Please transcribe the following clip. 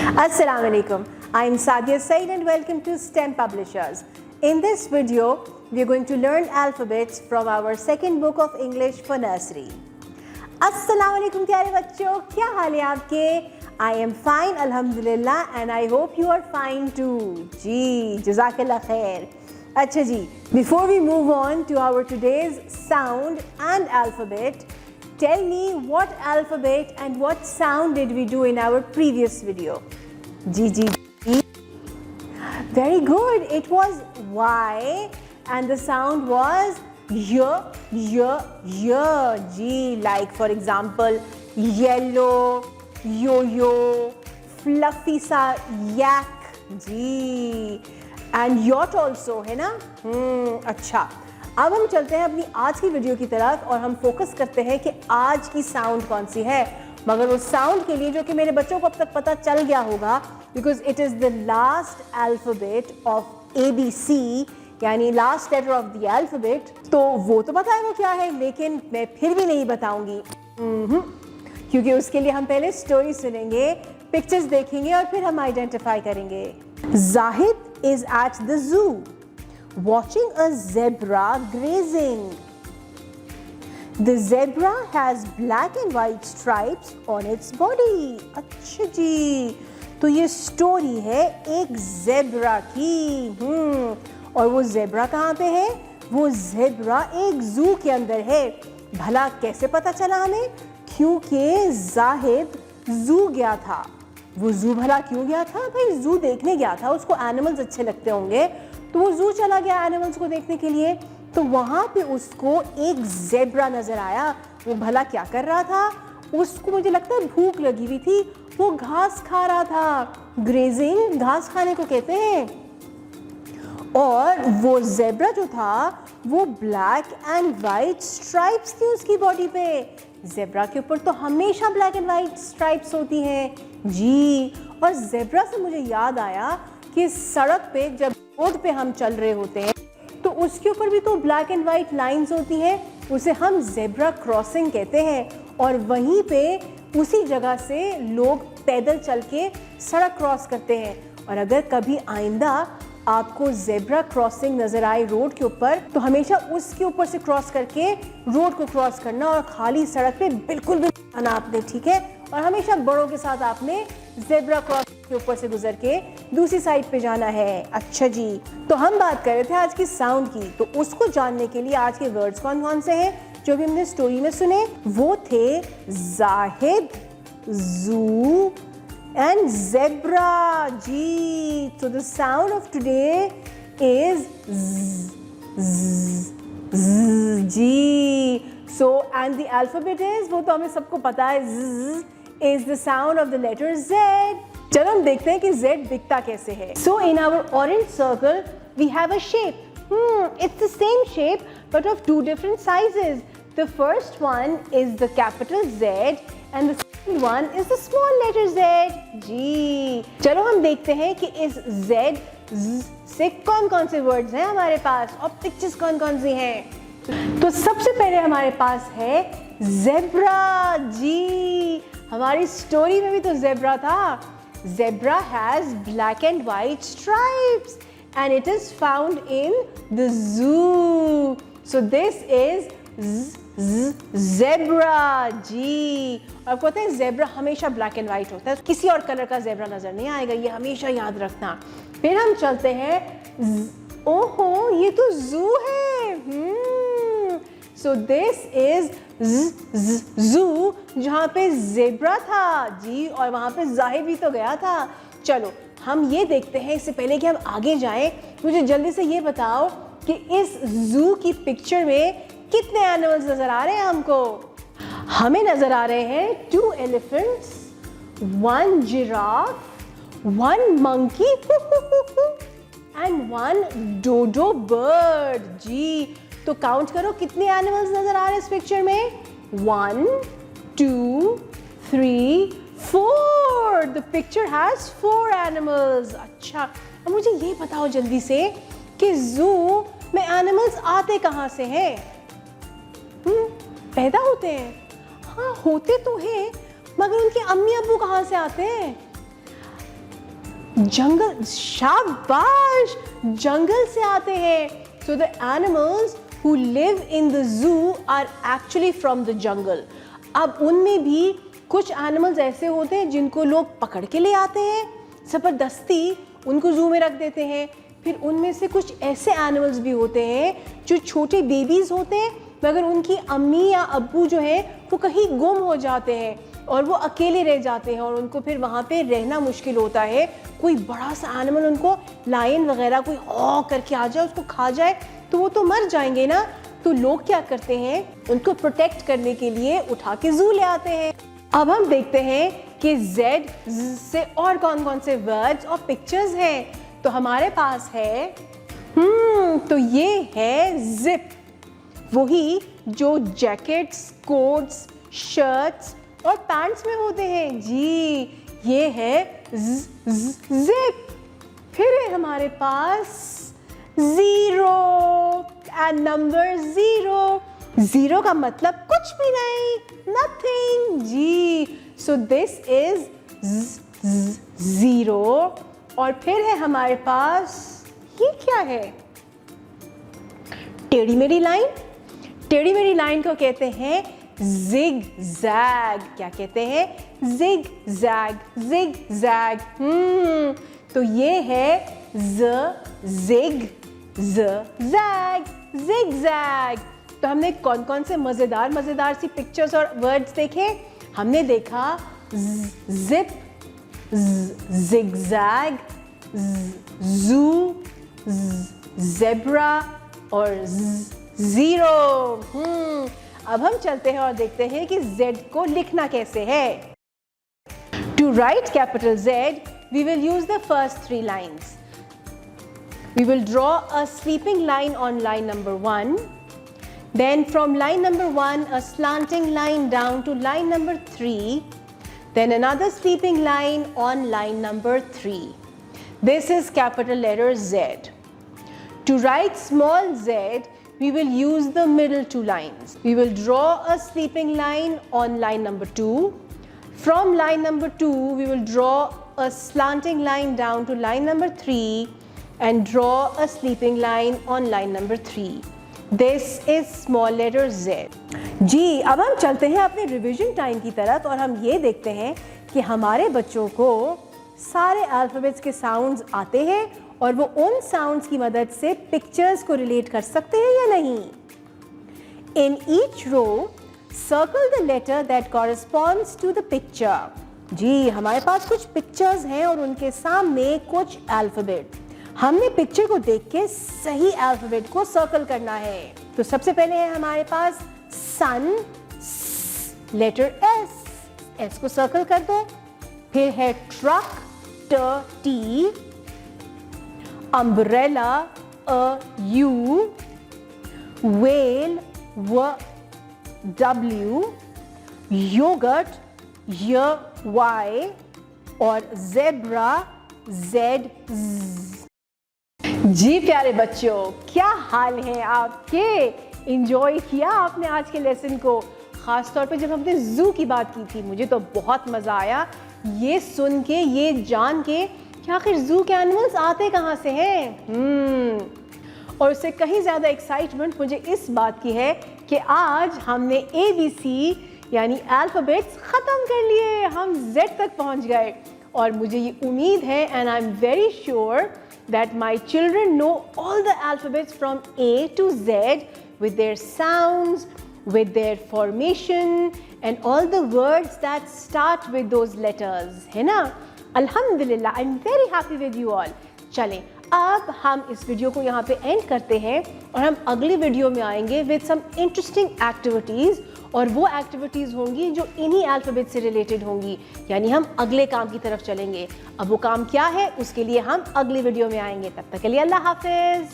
Assalamu alaikum. I am Sadia Said and welcome to STEM Publishers. In this video, we are going to learn alphabets from our second book of English for nursery. Assalamu alaikum प्यारे बच्चों, क्या हाल है आपके? I am fine, alhamdulillah, and I hope you are fine too. जी, जज़ाकल्लाह खैर. अच्छा जी, before we move on to our today's sound and alphabet, tell me what alphabet and what sound did we do in our previous video? G. Very good. It was Y and the sound was Y. G. Like for example, yellow, yo-yo, fluffy sa yak. G. And yacht also है ना? अच्छा. अब हम चलते हैं अपनी आज की वीडियो की तरफ और हम फोकस करते हैं कि आज की साउंड कौन सी है। मगर उस साउंड के लिए जो कि मेरे बच्चों को अब तक पता चल गया होगा, because it is the last alphabet of ABC, यानी last letter of the alphabet, तो वो तो पता है वो क्या है, लेकिन मैं फिर भी नहीं बताऊंगी क्योंकि उसके लिए हम पहले स्टोरी सुनेंगे, पिक्चर्स देखेंगे और फिर हम आइडेंटिफाई करेंगे। Zahid is at the zoo watching a zebra grazing. The zebra has black and white stripes on its body. अच्छा जी, तो ये स्टोरी है एक ज़ेब्रा की। और वो ज़ेब्रा कहाँ पे है? वो ज़ेब्रा एक ज़ू के अंदर है। भला कैसे पता चला हमें? क्योंकि जाहिद ज़ू गया था। वो ज़ू भला क्यों गया था? भाई ज़ू देखने गया था, उसको एनिमल्स अच्छे लगते होंगे, तो वो ज़ू चला गया एनिमल्स को देखने के लिए। तो वहाँ पे उसको एक ज़ेब्रा नज़र आया। वो भला क्या कर रहा था? उसको मुझे लगता है भूख लगी हुई थी, वो घास खा रहा था। ग्रेजिंग घास खाने को कहते हैं। और वो ज़ेब्रा जो था वो ब्लैक एंड वाइट स्ट्राइप्स थी उसकी बॉडी पे। ज़ेब्रा के ऊपर तो हमेशा ब्लैक एंड वाइट स्ट्राइप्स होती हैं जी। और ज़ेब्रा से मुझे याद आया कि सड़क पे जब रोड पे हम चल रहे होते हैं तो उसके ऊपर भी तो ब्लैक एंड वाइट लाइंस होती हैं, उसे हम ज़ेब्रा क्रॉसिंग कहते हैं। और वहीं पे उसी जगह से लोग पैदल चल के सड़क क्रॉस करते हैं। और अगर कभी आइंदा आपको ज़ेब्रा क्रॉसिंग नज़र आए रोड के ऊपर, तो हमेशा उसके ऊपर से क्रॉस करके रोड को क्रॉस करना और खाली सड़क पे बिल्कुल भी आना आपने, ठीक है? और हमेशा बड़ों के साथ आपने ज़ेब्रा क्रॉस के ऊपर से गुजर के दूसरी साइड पे जाना है। अच्छा जी, तो हम बात कर रहे थे आज की साउंड की, तो उसको जानने के लिए आज के वर्ड्स कौन कौन से हैं जो भी हमने स्टोरी में सुने? वो थे Zahid, zoo and zebra Z. तो the sound of today is Z. So and the alphabet is, वो तो हमें सबको पता है, is the sound of the letter Z. चलो हम देखते हैं कि Z दिखता कैसे है। So in our orange circle we have a shape. It's the same shape but of two different sizes. The first one is the capital Z and the second one is the small letter Z. जी, चलो हम देखते हैं कि इस Z से कौन कौन से वर्ड्स हैं हमारे पास और पिक्चर्स कौन कौन सी हैं। तो सबसे पहले हमारे पास है ज़ेब्रा जी। हमारी स्टोरी में भी तो ज़ेब्रा था। Zebra has black and white stripes and it is found in the zoo. So this is zebra जी। आपको पता है ज़ेब्रा हमेशा ब्लैक एंड वाइट होता है, किसी और कलर का ज़ेब्रा नज़र नहीं आएगा, ये हमेशा याद रखना। फिर हम चलते हैं, ओहो ये तो ज़ू है। सो दिस इज ज़ू, जहाँ पे ज़ेब्रा था जी, और वहाँ पे जाहिद भी तो गया था। चलो हम ये देखते हैं, इससे पहले कि हम आगे जाएं, मुझे जल्दी से ये बताओ कि इस ज़ू की पिक्चर में कितने एनिमल्स नज़र आ रहे हैं हमको? हमें नज़र आ रहे हैं 2 elephants, 1 giraffe, 1 monkey and 1 dodo bird जी। तो काउंट करो कितने एनिमल्स नजर आ रहे हैं इस पिक्चर में? 1 2 3 4। The picture has 4 animals. अच्छा, अब मुझे ये बताओ जल्दी से कि ज़ू में एनिमल्स आते कहाँ से हैं? पैदा होते हैं? हाँ होते तो हैं, मगर उनके अम्मी अब्बू कहाँ से आते हैं? जंगल, शाबाश, जंगल से आते हैं. So the animals who live in the zoo are actually from the jungle. अब उनमें भी कुछ एनिमल्स ऐसे होते हैं जिनको लोग पकड़ के ले आते हैं, ज़बरदस्ती उनको जू में रख देते हैं. फिर उनमें से कुछ ऐसे एनिमल्स भी होते हैं जो छोटे बेबीज़ होते हैं, मगर उनकी अम्मी या अब्बू जो है वो कहीं गुम हो जाते हैं और वो अकेले रह जाते हैं और उनको फिर वहाँ पे रहना मुश्किल होता है. कोई बड़ा सा एनिमल, उनको लायन वगैरह कोई करके आ जाए, उसको खा जाए तो वो तो मर जाएंगे ना. तो लोग क्या करते हैं, उनको प्रोटेक्ट करने के लिए उठा के जू ले आते हैं. अब हम देखते हैं कि Z से और कौन कौन से वर्ड्स और पिक्चर्स हैं. तो हमारे पास है तो ये है जिप, वही जो जैकेट्स, कोट्स, शर्ट्स और पैंट्स में होते हैं. जी, ये है जिप. फिर है हमारे पास zero and number zero. Zero का मतलब कुछ भी नहीं, नथिंग. जी, सो दिस इज ज़ीरो. और फिर है हमारे पास, ये क्या है, टेढ़ी मेढ़ी लाइन. टेढ़ी मेढ़ी लाइन को कहते हैं जिग जैग. क्या कहते हैं, जिग जैग, जिग जैग. तो ये है जिग जैग, जिग जैग. तो हमने कौन कौन से मजेदार सी पिक्चर्स और वर्ड्स देखे. हमने देखा जिप, जिगजैग, जू, ज़ेब्रा और ज़ीरो. अब हम चलते हैं और देखते हैं कि Z को लिखना कैसे है. To write capital Z, we will use the first three lines. We will draw a sleeping line on line number 1. Then from line number 1, a slanting line down to line number 3. Then another sleeping line on line number 3. This is capital letter Z. To write small z, we will use the middle two lines. We will draw a sleeping line on line number 2. From line number 2, we will draw a slanting line down to line number 3 and draw a sleeping line on line number 3. This is small letter Z. जी, अब हम चलते हैं अपने revision time की तरफ और हम ये देखते हैं कि हमारे बच्चों को सारे अल्फ़ाबेट्स के साउंड्स आते हैं और वो उन साउंड्स की मदद से पिक्चर्स को रिलेट कर सकते हैं या नहीं. In each row, circle the letter that corresponds to the picture. जी, हमारे पास कुछ पिक्चर्स हैं और उनके सामने कुछ अल्फ़ाबेट. हमने पिक्चर को देख के सही अल्फ़ाबेट को सर्कल करना है. तो सबसे पहले है हमारे पास सन, लेटर एस को सर्कल कर दो. फिर है truck, T, umbrella, U, whale, W, yogurt, Y और ज़ेब्रा, Z. जी प्यारे बच्चों, क्या हाल है आपके? एंजॉय किया आपने आज के लेसन को? ख़ास तौर पे जब हमने ज़ू की बात की थी, मुझे तो बहुत मज़ा आया ये सुन के, ये जान के कि आखिर ज़ू के एनिमल्स आते कहाँ से हैं. और उससे कहीं ज़्यादा एक्साइटमेंट मुझे इस बात की है कि आज हमने ABC यानी अल्फ़ाबेट्स ख़त्म कर लिए, हम Z तक पहुँच गए. और मुझे ये उम्मीद है and I am very sure that my children know all the alphabets from A to Z with their sounds, with their formation and all the words that start with those letters, है ना? Alhamdulillah, I'm very happy with you all. चलें, अब हम इस video को यहाँ पे and करते हैं और हम अगली वीडियो में आएंगे with some interesting activities. और वो एक्टिविटीज़ होंगी जो इन्हीं अल्फ़ाबेट से रिलेटेड होंगी, यानी हम अगले काम की तरफ चलेंगे. अब वो काम क्या है उसके लिए हम अगली वीडियो में आएंगे. तब तक के लिए अल्लाह हाफ़िज़.